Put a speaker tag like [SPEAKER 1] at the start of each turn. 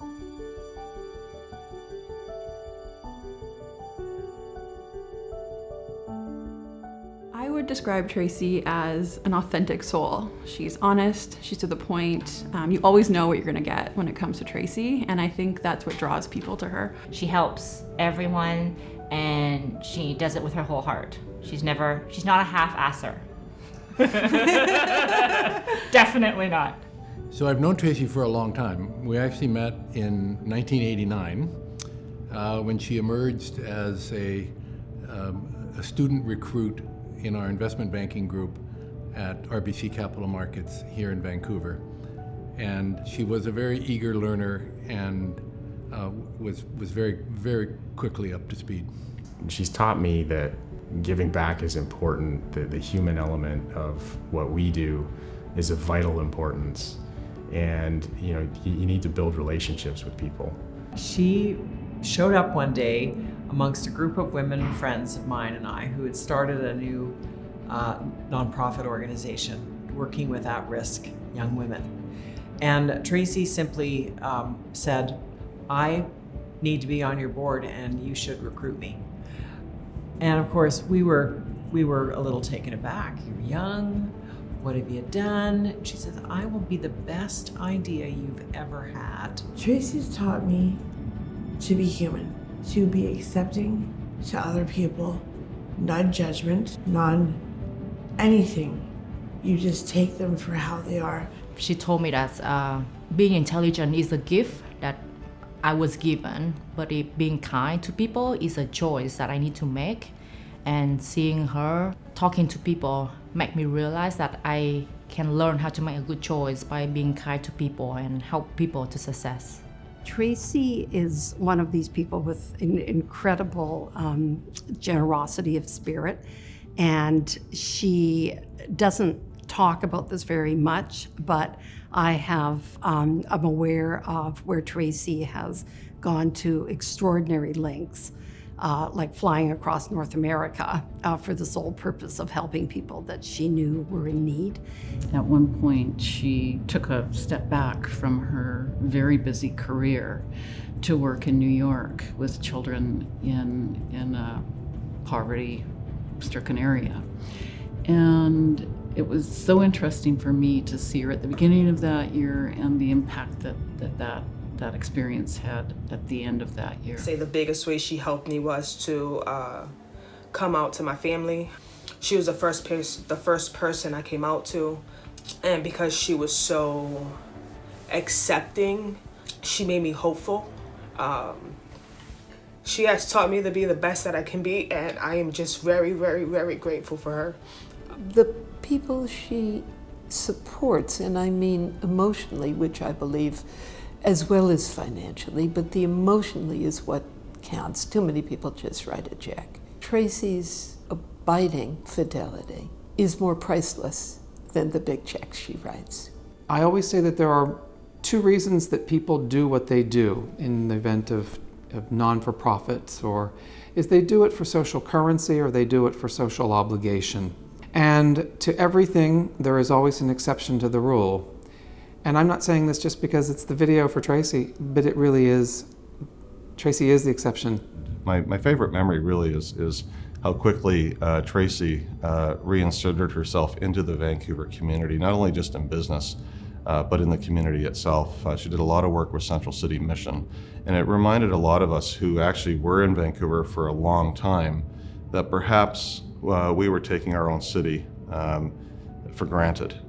[SPEAKER 1] I would describe Tracey as an authentic soul. She's honest, she's to the point. You always know what you're gonna get when it comes to Tracey, and I think that's what draws people to her.
[SPEAKER 2] She helps everyone, and she does it with her whole heart. She's not a half-asser. Definitely not.
[SPEAKER 3] So I've known Tracey for a long time. We actually met in 1989 when she emerged as a student recruit in our investment banking group at RBC Capital Markets here in Vancouver. And she was a very eager learner and was very, very quickly up to speed.
[SPEAKER 4] She's taught me that giving back is important, that the human element of what we do is of vital importance. And you need to build relationships with people.
[SPEAKER 5] She showed up one day amongst a group of women friends of mine and I who had started a new nonprofit organization working with at-risk young women. And Tracey simply said, I need to be on your board and you should recruit me. And of course, we were a little taken aback. You're young, what have you done? She says, I will be the best idea you've ever had.
[SPEAKER 6] Tracey's taught me to be human, to be accepting to other people, non-judgment, non-anything. You just take them for how they are.
[SPEAKER 2] She told me that being intelligent is a gift that I was given, but being kind to people is a choice that I need to make. And seeing her talking to people make me realize that I can learn how to make a good choice by being kind to people and help people to success.
[SPEAKER 7] Tracey is one of these people with an incredible generosity of spirit, and she doesn't talk about this very much, but I'm aware of where Tracey has gone to extraordinary lengths, like flying across North America for the sole purpose of helping people that she knew were in need.
[SPEAKER 8] At one point, she took a step back from her very busy career to work in New York with children in a poverty-stricken area. And it was so interesting for me to see her at the beginning of that year and the impact that experience had at the end of that year.
[SPEAKER 9] I'd say the biggest way she helped me was to come out to my family. She was the first person I came out to, and because she was so accepting, she made me hopeful. She has taught me to be the best that I can be, and I am just very, very, very grateful for her.
[SPEAKER 6] The people she supports, and I mean emotionally, which I believe, as well as financially, but the emotionally is what counts. Too many people just write a check. Tracey's abiding fidelity is more priceless than the big checks she writes.
[SPEAKER 10] I always say that there are two reasons that people do what they do in the event of non-for-profits, or is they do it for social currency or they do it for social obligation. And to everything, there is always an exception to the rule. And I'm not saying this just because it's the video for Tracey, but it really is. Tracey is the exception.
[SPEAKER 11] My favorite memory really is how quickly Tracey reinserted herself into the Vancouver community, not only just in business, but in the community itself. She did a lot of work with Central City Mission, and it reminded a lot of us who actually were in Vancouver for a long time that perhaps we were taking our own city for granted.